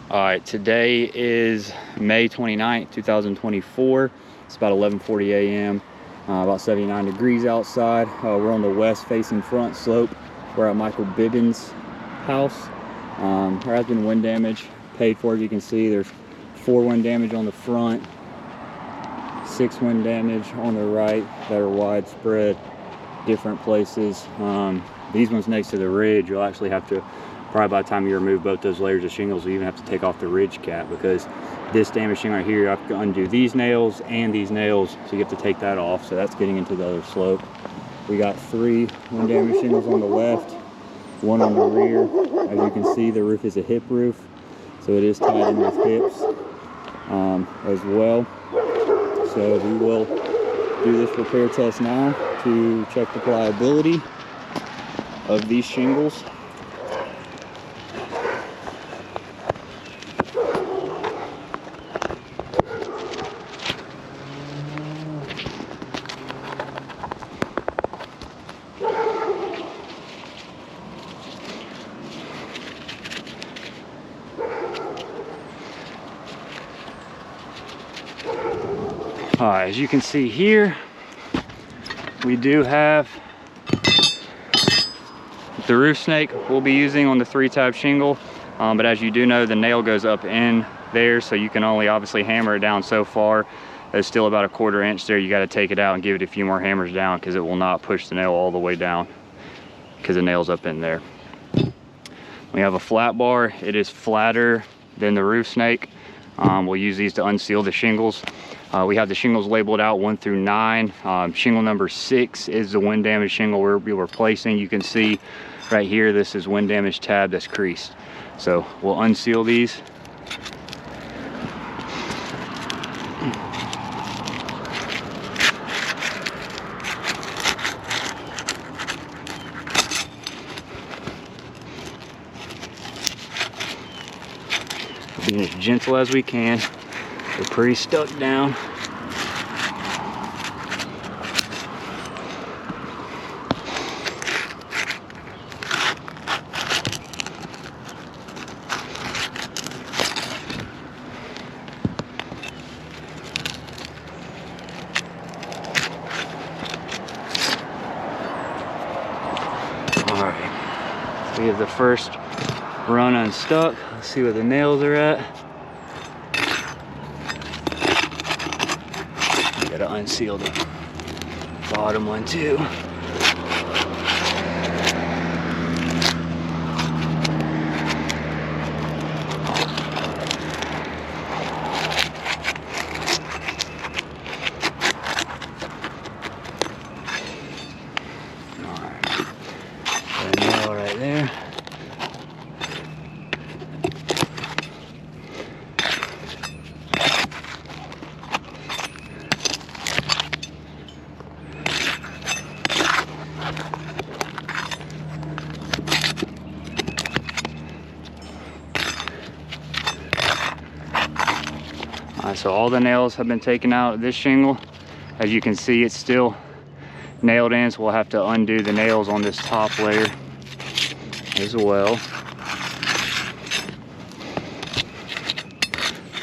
All right, today is May 29th, 2024. It's about 11:40 a.m. About 79 degrees outside. We're on the west facing front slope. We're at Michael Bibbins' house. There has been wind damage paid for. As you can see, there's 4 wind damage on the front, 6 wind damage on the right that are widespread, different places. These ones next to the ridge, you'll actually have to, probably by the time you remove both those layers of shingles, you even have to take off the ridge cap, because this damaged shingle right here, you have to undo these nails and these nails, so you have to take that off. So that's getting into the other slope. We got 3 wind damaged shingles on the left, 1 on the rear. As you can see, the roof is a hip roof, so it is tied in with hips as well. So we will do this repair test now to check the pliability of these shingles. All right, as you can see here, we do have the roof snake we'll be using on the 3-tab shingle, but as you do know, the nail goes up in there, so you can only obviously hammer it down so far. There's still about a 1/4 inch there. You got to take it out and give it a few more hammers down, because it will not push the nail all the way down, because the nail's up in there. We have a flat bar. It is flatter than the roof snake. We'll use these to unseal the shingles. We have the shingles labeled out 1 through 9. Shingle number 6 is the wind damage shingle we'll be replacing. You can see right here, this is wind damage tab that's creased. So we'll unseal these. Being as gentle as we can. They're pretty stuck down. All right, so we have the first run unstuck. Let's see where the nails are at. Gotta unseal the bottom one too. Alright, got a nail right there. So all the nails have been taken out of this shingle. As you can see, it's still nailed in, so we'll have to undo the nails on this top layer as well.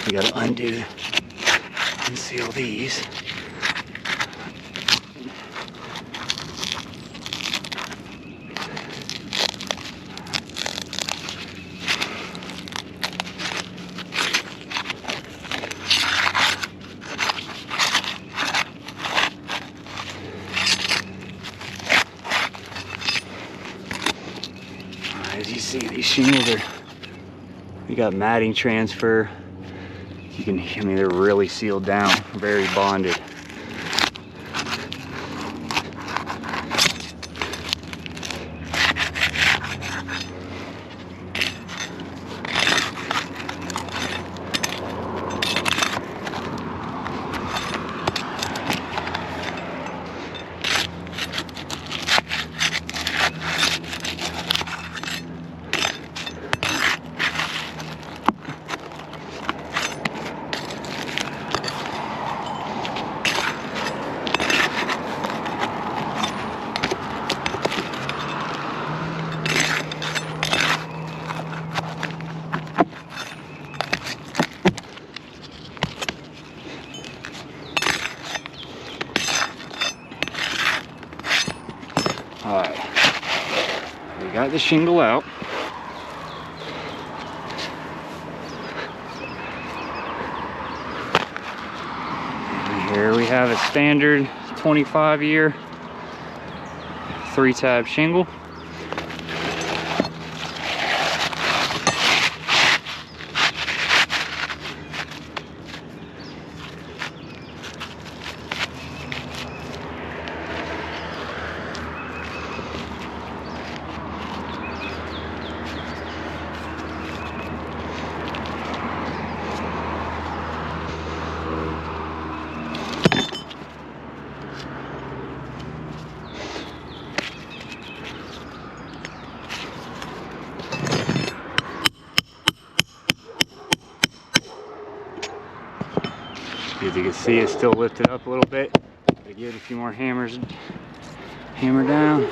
We gotta undo and seal these. As you see, these shingles are, we got matting transfer. You can, I mean, they're really sealed down, very bonded. the shingle out. And here we have a standard 25-year 3-tab shingle. As you can see, it's still lifted up a little bit. Gotta give it a few more hammers, hammer down.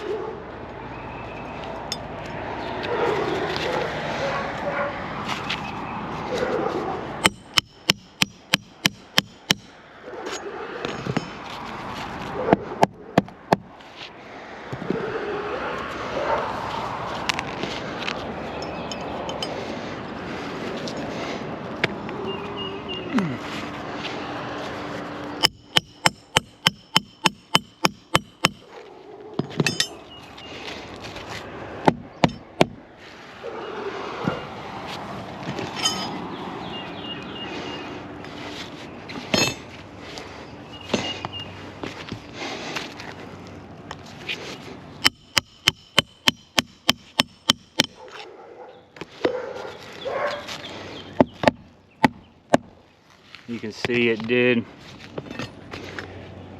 You can see it did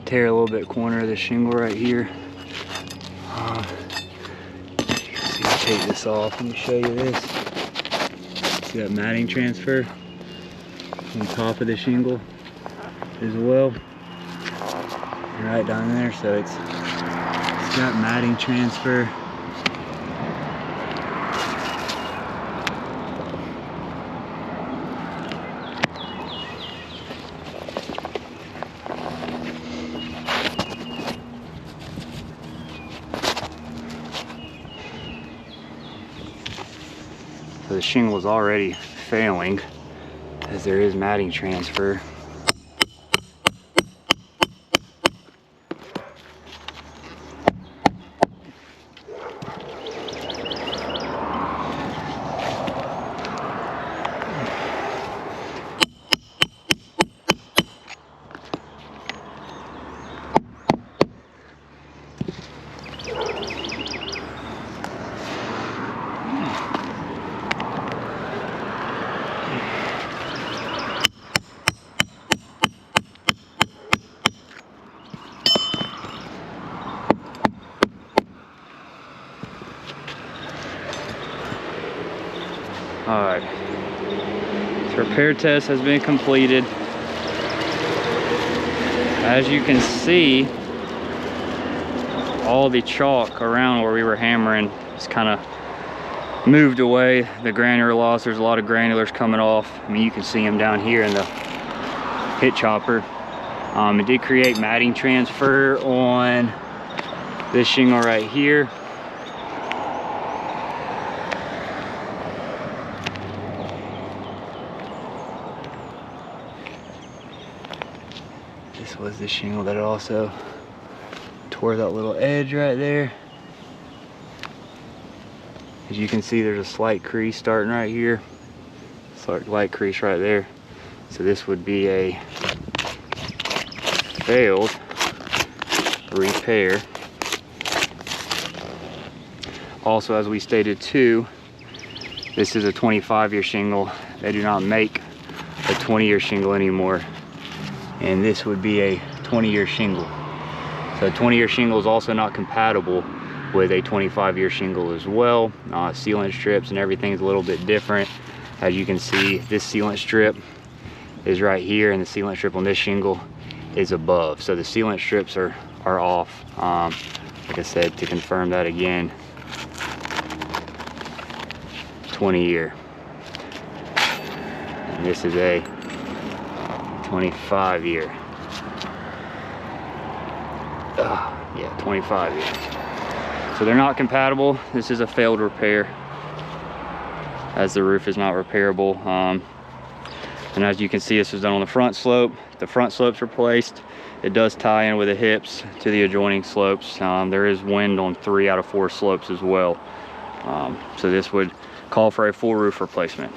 tear a little bit corner of the shingle right here. You can see, I'll take this off. Let me show you this. See that matting transfer on top of the shingle as well, right down there. So it's got matting transfer. So the shingle is already failing as there is matting transfer. Alright, so repair test has been completed. As you can see, all the chalk around where we were hammering is kind of moved away. The granular loss, there's a lot of granulars coming off. I mean, you can see them down here in the pit chopper. It did create matting transfer on this shingle right here. This was the shingle that also tore that little edge right there. As you can see, there's a slight crease starting right here. Slight crease right there. So this would be a failed repair. Also, as we stated too, this is a 25-year shingle. They do not make a 20-year shingle anymore. And this would be a 20-year shingle. So a 20-year shingle is also not compatible with a 25-year shingle as well. Sealant strips and everything's a little bit different. As you can see, this sealant strip is right here, and the sealant strip on this shingle is above. So the sealant strips are off. Like I said, to confirm that again, 20-year. And this is a 25-year. Yeah, 25 years. So they're not compatible. This is a failed repair, as the roof is not repairable. And as you can see, this was done on the front slope. The front slope's replaced. It does tie in with the hips to the adjoining slopes. There is wind on 3 out of 4 slopes as well. So this would call for a full roof replacement.